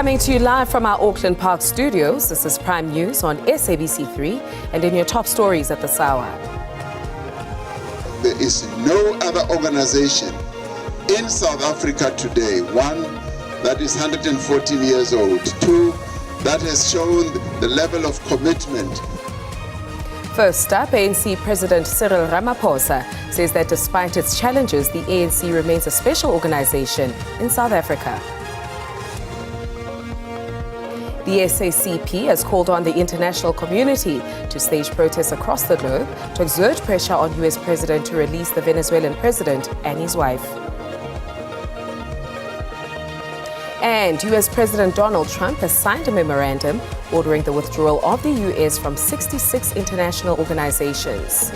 Coming to you live from our Auckland Park studios, this is Prime News on SABC 3 and in your top stories at this hour. There is no other organization in South Africa today, one, that is 114 years old, two, that has shown the level of commitment. First up, ANC President Cyril Ramaphosa says that despite its challenges, the ANC remains a special organization in South Africa. The SACP has called on the international community to stage protests across the globe to exert pressure on US President to release the Venezuelan president and his wife. And US President Donald Trump has signed a memorandum ordering the withdrawal of the US from 66 international organizations.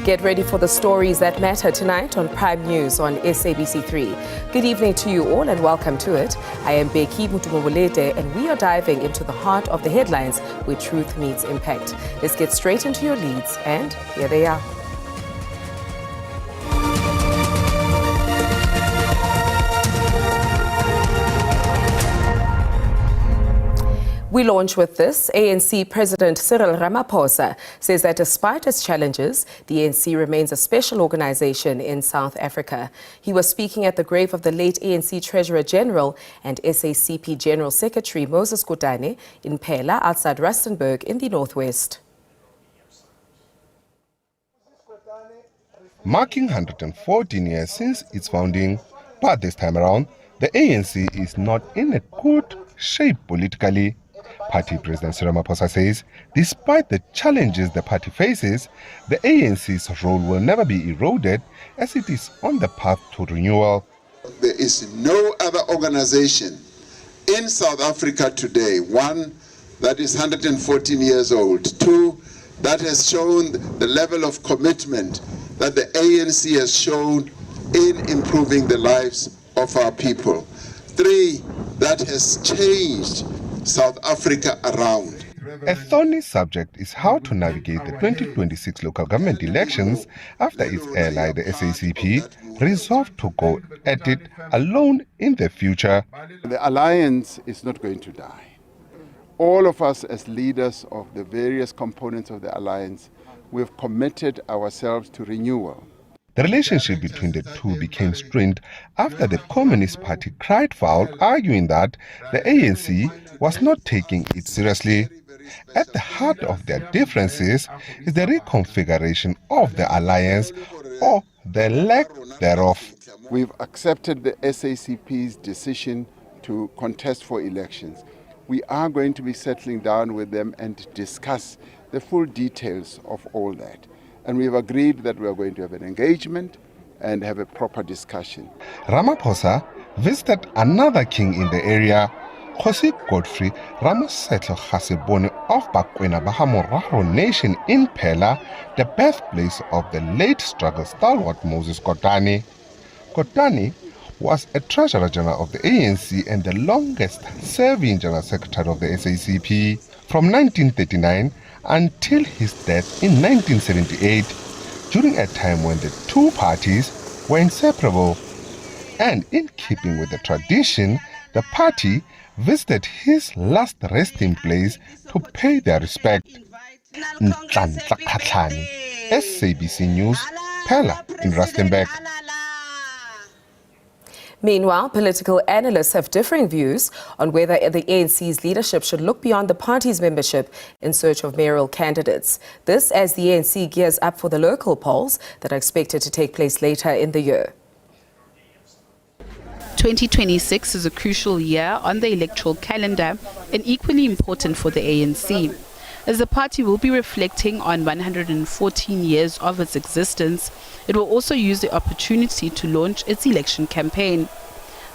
Get ready for the stories that matter tonight on Prime News on SABC 3. Good evening to you all and welcome to it. I am Beki Mutumulete and we are diving into the heart of the headlines where truth meets impact. Let's get straight into your leads and here they are. We launch with this. ANC President Cyril Ramaphosa says that despite its challenges, the ANC remains a special organization in South Africa. He was speaking at the grave of the late ANC Treasurer General and SACP General Secretary Moses Kotane in Phela outside Rustenburg in the northwest. Marking 114 years since its founding, but this time around, the ANC is not in a good shape politically. Party President Cyril Ramaphosa says, despite the challenges the party faces, the ANC's role will never be eroded as it is on the path to renewal. There is no other organization in South Africa today, one, that is 114 years old, two, that has shown the level of commitment that the ANC has shown in improving the lives of our people, three, that has changed South Africa around. A thorny subject is how to navigate the 2026 local government elections after its ally, the SACP, resolved to go at it alone in the future. The alliance is not going to die. All of us as leaders of the various components of the alliance, we've committed ourselves to renewal. The relationship between the two became strained after the Communist Party cried foul, arguing that the ANC was not taking it seriously. At the heart of their differences is the reconfiguration of the alliance or the lack thereof. We've accepted the SACP's decision to contest for elections. We are going to be settling down with them and discuss the full details of all that. And we've agreed that we are going to have an engagement and have a proper discussion. Ramaphosa visited another king in the area, Kgosi Godfrey Ramosetlo Gasebone of Bakwena Bahamoraro Nation in Phela, the birthplace of the late struggle stalwart Moses Kotane. Kotane was a Treasurer General of the ANC and the longest-serving General Secretary of the SACP from 1939 until his death in 1978, during a time when the two parties were inseparable. And in keeping with the tradition, the party visited his last resting place to pay their respect. Ntlantla Khatlhane, SABC News, Phela in Rustenburg. Meanwhile, political analysts have differing views on whether the ANC's leadership should look beyond the party's membership in search of mayoral candidates. This as the ANC gears up for the local polls that are expected to take place later in the year. 2026 is a crucial year on the electoral calendar and equally important for the ANC, as the party will be reflecting on 114 years of its existence. It will also use the opportunity to launch its election campaign.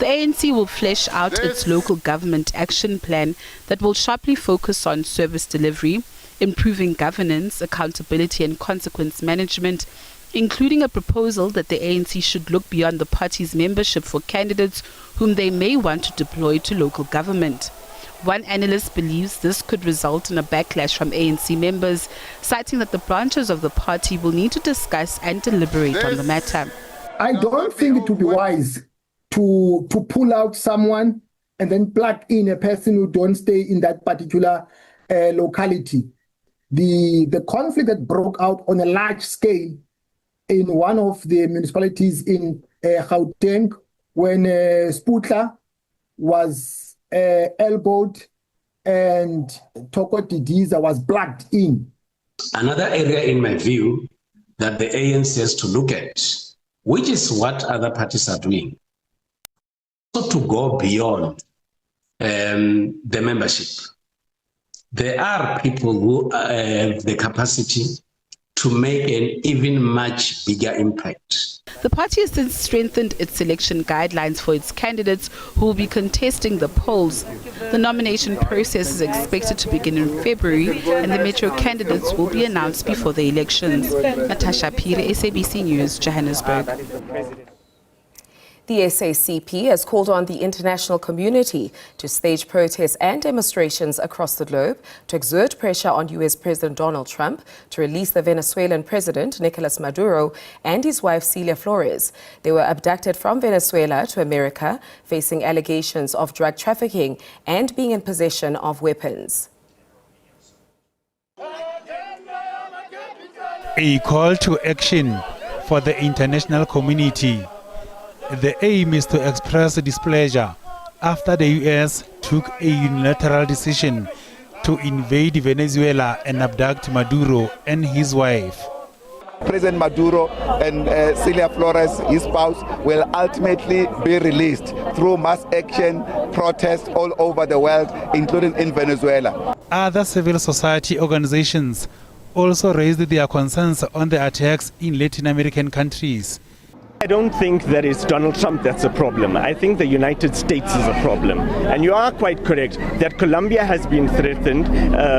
The ANC will flesh out its local government action plan that will sharply focus on service delivery, improving governance, accountability and consequence management, including a proposal that the ANC should look beyond the party's membership for candidates whom they may want to deploy to local government. One analyst believes this could result in a backlash from ANC members, citing that the branches of the party will need to discuss and deliberate on the matter. I don't think it would be wise to pull out someone and then plug in a person who don't stay in that particular locality. The conflict that broke out on a large scale in one of the municipalities in Gauteng when Sputla was elbowed and Toko Didiza was plugged in. Another area, in my view, that the ANC has to look at, which is what other parties are doing, so to go beyond the membership. There are people who have the capacity to make an even much bigger impact. The party has since strengthened its selection guidelines for its candidates who will be contesting the polls. The nomination process is expected to begin in February, and the metro candidates will be announced before the elections. Natasha Pire, SABC News, Johannesburg. The SACP has called on the international community to stage protests and demonstrations across the globe to exert pressure on U.S. President Donald Trump to release the Venezuelan president, Nicolas Maduro, and his wife, Celia Flores. They were abducted from Venezuela to America, facing allegations of drug trafficking and being in possession of weapons. A call to action for the international community. The aim is to express displeasure after the U.S. took a unilateral decision to invade Venezuela and abduct Maduro and his wife. President Maduro and Celia Flores, his spouse, will ultimately be released through mass action protests all over the world, including in Venezuela. Other civil society organizations also raised their concerns on the attacks in Latin American countries. I don't think that it's Donald Trump that's a problem. I think the United States is a problem. And you are quite correct that Colombia has been threatened,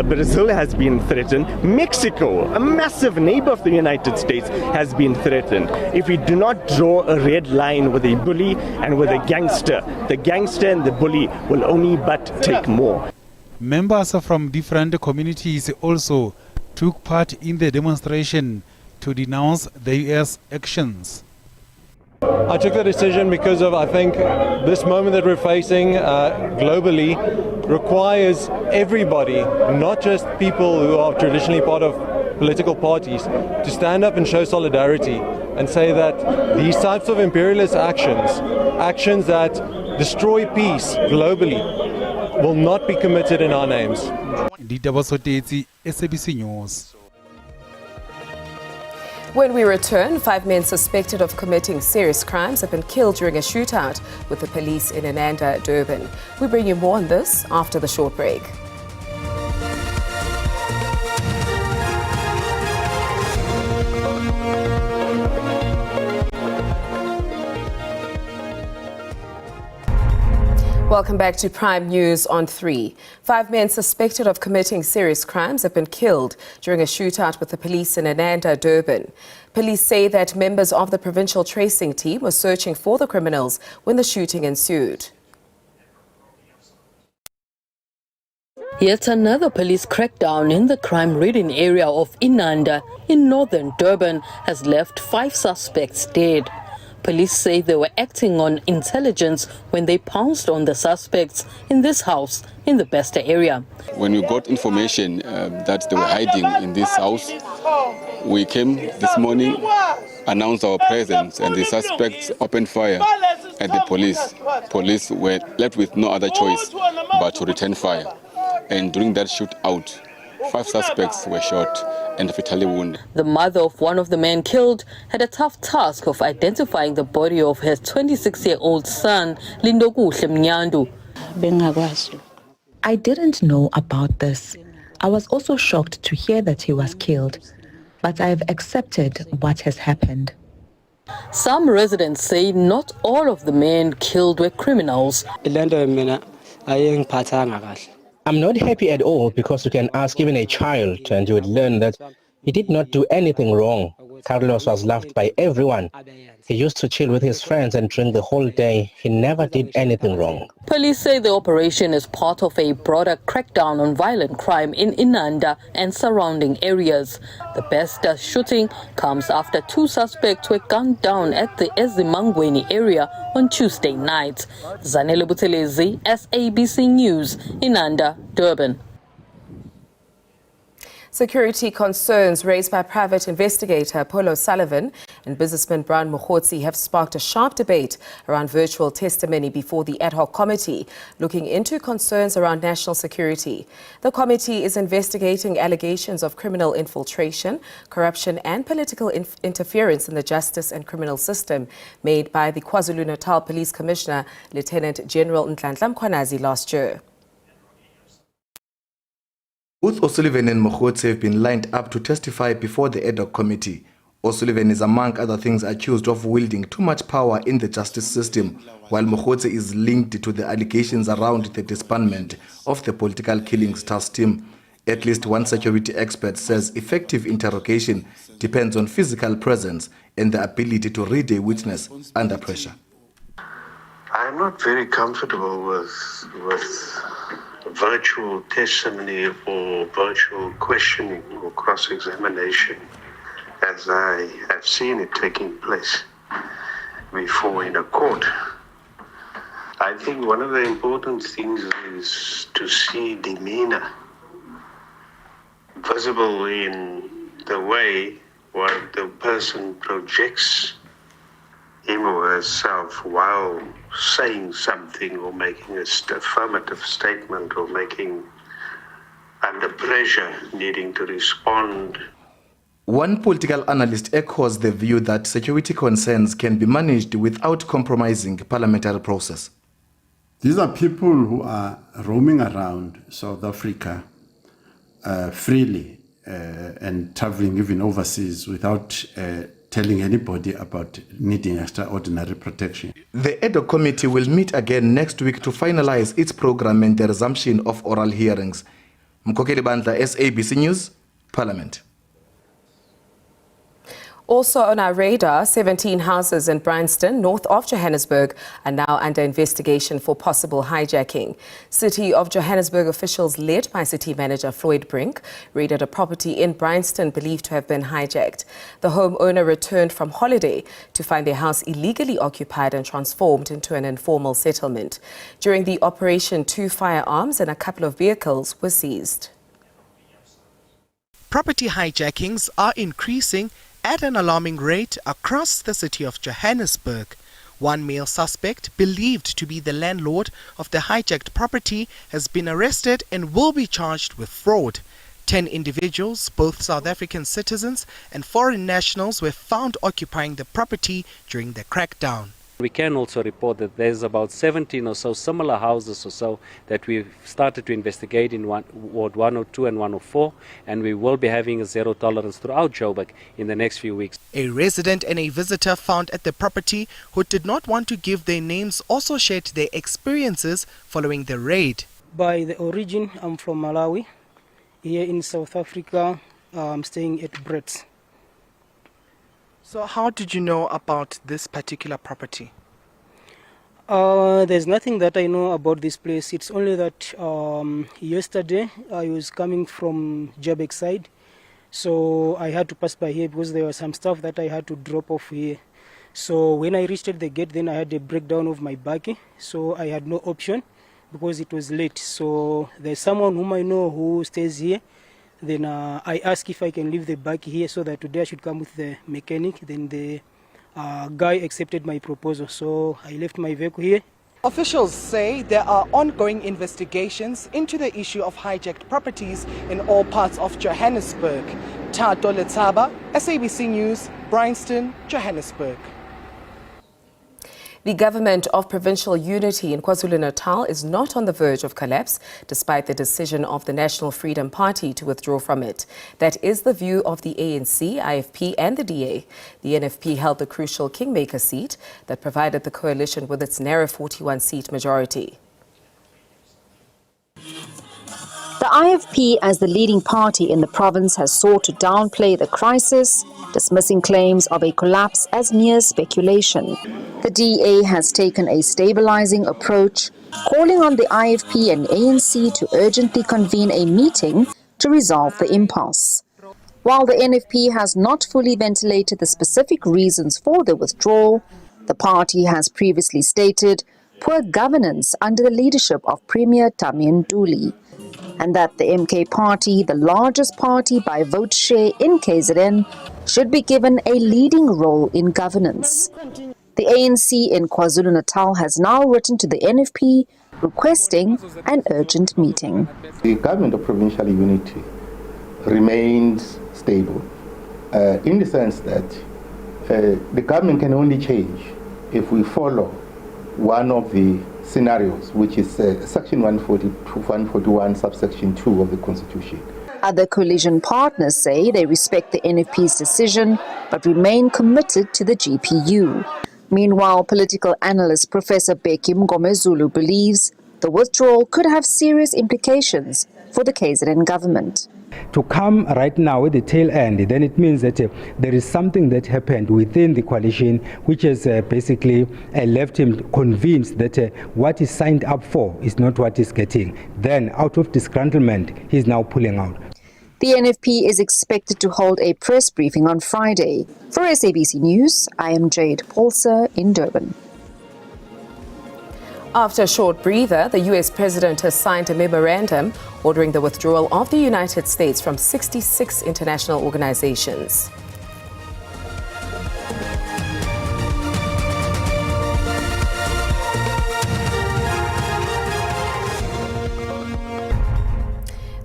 Brazil has been threatened, Mexico, a massive neighbor of the United States, has been threatened. If we do not draw a red line with a bully and with a gangster, the gangster and the bully will only but take more. Members from different communities also took part in the demonstration to denounce the U.S. actions. I took the decision because of, I think, this moment that we're facing globally requires everybody, not just people who are traditionally part of political parties, to stand up and show solidarity and say that these types of imperialist actions that destroy peace globally, will not be committed in our names. SABC News. When we return, 5 men suspected of committing serious crimes have been killed during a shootout with the police in Inanda, Durban. We bring you more on this after the short break. Welcome back to Prime News on 3. 5 men suspected of committing serious crimes have been killed during a shootout with the police in Inanda, Durban. Police say that members of the provincial tracing team were searching for the criminals when the shooting ensued. Yet another police crackdown in the crime-ridden area of Inanda in northern Durban has left 5 suspects dead. Police say they were acting on intelligence when they pounced on the suspects in this house in the Bester area. When we got information that they were hiding in this house, we came this morning, announced our presence, and the suspects opened fire at the police. Police were left with no other choice but to return fire. And during that shootout, 5 suspects were shot and fatally wounded. The mother of one of the men killed had a tough task of identifying the body of her 26-year-old son, Lindokuhle Mnyandu. I didn't know about this. I was also shocked to hear that he was killed, but I have accepted what has happened. Some residents say not all of the men killed were criminals. I'm not happy at all because you can ask even a child and you would learn that he did not do anything wrong. Carlos was loved by everyone. He used to chill with his friends and drink the whole day. He never did anything wrong. Police say the operation is part of a broader crackdown on violent crime in Inanda and surrounding areas. The Besta shooting comes after 2 suspects were gunned down at the Ezimangweni area on Tuesday night. Zanele Buthelezi, SABC News, Inanda, Durban. Security concerns raised by private investigator Paul O'Sullivan and businessman Brian Mogotsi have sparked a sharp debate around virtual testimony before the ad hoc committee looking into concerns around national security. The committee is investigating allegations of criminal infiltration, corruption and political interference in the justice and criminal system made by the KwaZulu-Natal Police Commissioner, Lieutenant General Nhlanhla Mkhwanazi last year. Both O'Sullivan and Mogotsi have been lined up to testify before the ad hoc committee. O'Sullivan is among other things accused of wielding too much power in the justice system, while Mogotsi is linked to the allegations around the disbandment of the political killings task team. At least one security expert says effective interrogation depends on physical presence and the ability to read a witness under pressure. I'm not very comfortable with virtual testimony or virtual questioning or cross-examination as I have seen it taking place before in a court. I think one of the important things is to see demeanor visible in the way what the person projects him or herself while saying something or making an affirmative statement or making under pressure needing to respond. One political analyst echoes the view that security concerns can be managed without compromising parliamentary process. These are people who are roaming around South Africa freely and traveling even overseas without telling anybody about needing extraordinary protection. The ad hoc committee will meet again next week to finalize its program and the resumption of oral hearings. Mkokeli Bandla, SABC News, Parliament. Also on our radar, 17 houses in Bryanston, north of Johannesburg, are now under investigation for possible hijacking. City of Johannesburg officials led by City Manager Floyd Brink raided a property in Bryanston believed to have been hijacked. The homeowner returned from holiday to find their house illegally occupied and transformed into an informal settlement. During the operation, 2 firearms and a couple of vehicles were seized. Property hijackings are increasing at an alarming rate across the city of Johannesburg. One male suspect, believed to be the landlord of the hijacked property, has been arrested and will be charged with fraud. 10 individuals, both South African citizens and foreign nationals, were found occupying the property during the crackdown. We can also report that there's about 17 or so similar houses or so that we've started to investigate in Ward 102 and 104, and we will be having a zero tolerance throughout Joburg in the next few weeks. A resident and a visitor found at the property who did not want to give their names also shared their experiences following the raid. By the origin, I'm from Malawi. Here in South Africa, I'm staying at Brett's. So how did you know about this particular property? There's nothing that I know about this place. It's only that yesterday I was coming from Joburg side, so I had to pass by here because there was some stuff that I had to drop off here. So when I reached the gate, then I had a breakdown of my buggy, so I had no option because it was late. So there's someone whom I know who stays here. Then I asked if I can leave the bike here so that today I should come with the mechanic. Then the guy accepted my proposal, so I left my vehicle here. Officials say there are ongoing investigations into the issue of hijacked properties in all parts of Johannesburg. Tato Letaba, SABC News, Bryanston, Johannesburg. The government of provincial unity in KwaZulu-Natal is not on the verge of collapse, despite the decision of the National Freedom Party to withdraw from it. That is the view of the ANC, IFP and the DA. The NFP held the crucial kingmaker seat that provided the coalition with its narrow 41-seat majority. The IFP, as the leading party in the province, has sought to downplay the crisis, dismissing claims of a collapse as mere speculation. The DA has taken a stabilizing approach, calling on the IFP and ANC to urgently convene a meeting to resolve the impasse. While the NFP has not fully ventilated the specific reasons for the withdrawal, the party has previously stated poor governance under the leadership of Premier Tamian Duli, and that the MK party, the largest party by vote share in KZN, should be given a leading role in governance. The ANC in KwaZulu-Natal has now written to the NFP requesting an urgent meeting. The government of provincial unity remains stable in the sense that the government can only change if we follow one of the scenarios, which is Section 141, subsection 2 of the Constitution. Other coalition partners say they respect the NFP's decision but remain committed to the GPU. Meanwhile, political analyst Professor Beki Mngomezulu believes the withdrawal could have serious implications for the KZN government. To come right now at the tail end, then it means that there is something that happened within the coalition which has basically left him convinced that what he signed up for is not what he's getting. Then, out of disgruntlement, he's now pulling out. The NFP is expected to hold a press briefing on Friday. For SABC News, I am Jade Paulser in Durban. After a short breather, the U.S. president has signed a memorandum ordering the withdrawal of the United States from 66 international organizations.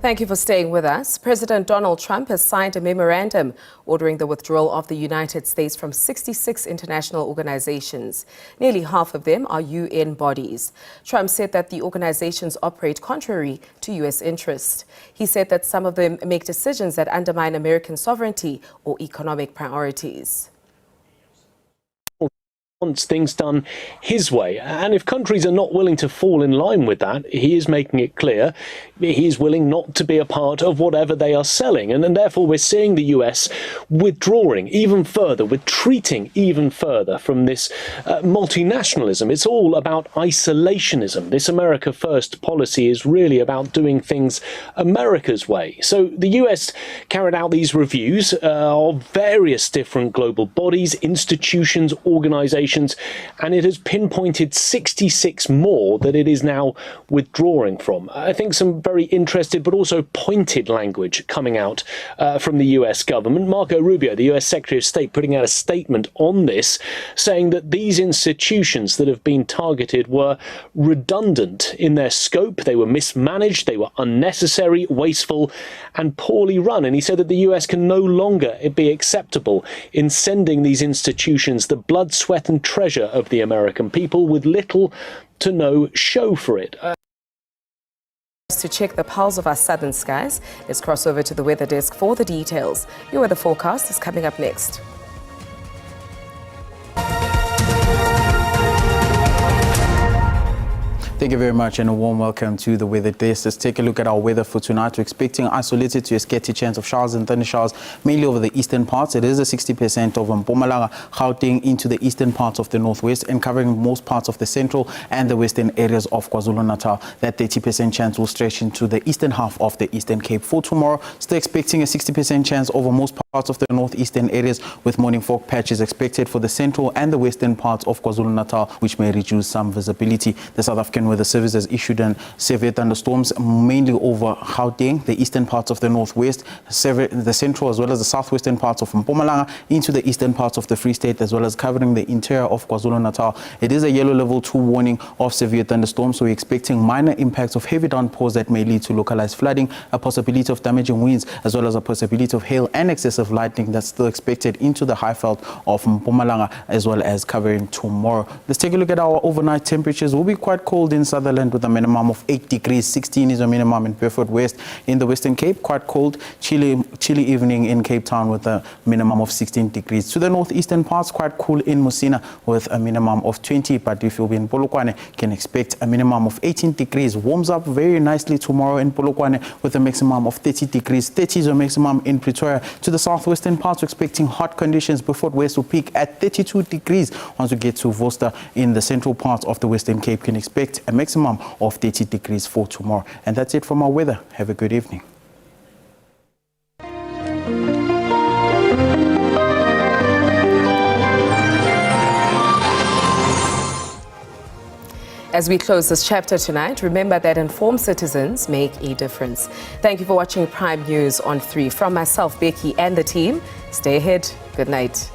Thank you for staying with us. President Donald Trump has signed a memorandum ordering the withdrawal of the United States from 66 international organizations. Nearly half of them are UN bodies. Trump said that the organizations operate contrary to U.S. interests. He said that some of them make decisions that undermine American sovereignty or economic priorities. Wants things done his way, and if countries are not willing to fall in line with that, he is making it clear he is willing not to be a part of whatever they are selling, and therefore we're seeing the US withdrawing even further, retreating even further from this multinationalism. It's all about isolationism. This America First policy is really about doing things America's way. So the US carried out these reviews of various different global bodies, institutions, organizations, and it has pinpointed 66 more that it is now withdrawing from. I think some very interested but also pointed language coming out from the US government. Marco Rubio, the US Secretary of State, putting out a statement on this, saying that these institutions that have been targeted were redundant in their scope, they were mismanaged, they were unnecessary, wasteful and poorly run. And he said that the US can no longer be acceptable in sending these institutions the blood, sweat and treasure of the American people with little to no show for it. To check the pulse of our southern skies, let's cross over to the weather desk for the details. Your weather forecast is coming up next. Thank you very much and a warm welcome to the weather desk. Let's take a look at our weather for tonight. We're expecting isolated to a scattered chance of showers and thunder showers mainly over the eastern parts. It is a 60% over Mpumalanga, Gauteng into the eastern parts of the northwest and covering most parts of the central and the western areas of KwaZulu-Natal. That 30% chance will stretch into the eastern half of the Eastern Cape. For tomorrow, still expecting a 60% chance over most parts of the northeastern areas with morning fog patches expected for the central and the western parts of KwaZulu-Natal, which may reduce some visibility. The South African Weather Service has issued severe thunderstorms mainly over Gauteng, the eastern parts of the northwest, the central as well as the southwestern parts of Mpumalanga into the eastern parts of the Free State as well as covering the interior of KwaZulu-Natal. It is a yellow level 2 warning of severe thunderstorms, so we're expecting minor impacts of heavy downpours that may lead to localized flooding, a possibility of damaging winds as well as a possibility of hail and excessive lightning that's still expected into the high veld of Mpumalanga as well as covering tomorrow. Let's take a look at our overnight temperatures. Will be quite cold cold in Sutherland with a minimum of 8 degrees. 16 is a minimum in Beaufort West. In the Western Cape, quite cold. Chilly evening in Cape Town with a minimum of 16 degrees. To the northeastern parts, quite cool in Musina with a minimum of 20. But if you'll be in Polokwane, can expect a minimum of 18 degrees. Warms up very nicely tomorrow in Polokwane with a maximum of 30 degrees. 30 is a maximum in Pretoria. To the southwestern parts, we're expecting hot conditions. Beaufort West will peak at 32 degrees. Once we get to Worcester in the central part of the Western Cape, can expect a maximum of 30 degrees for tomorrow. And that's it from our weather. Have a good evening. As we close this chapter tonight, remember that informed citizens make a difference. Thank you for watching Prime News on 3. From myself, Becky, and the team, stay ahead. Good night.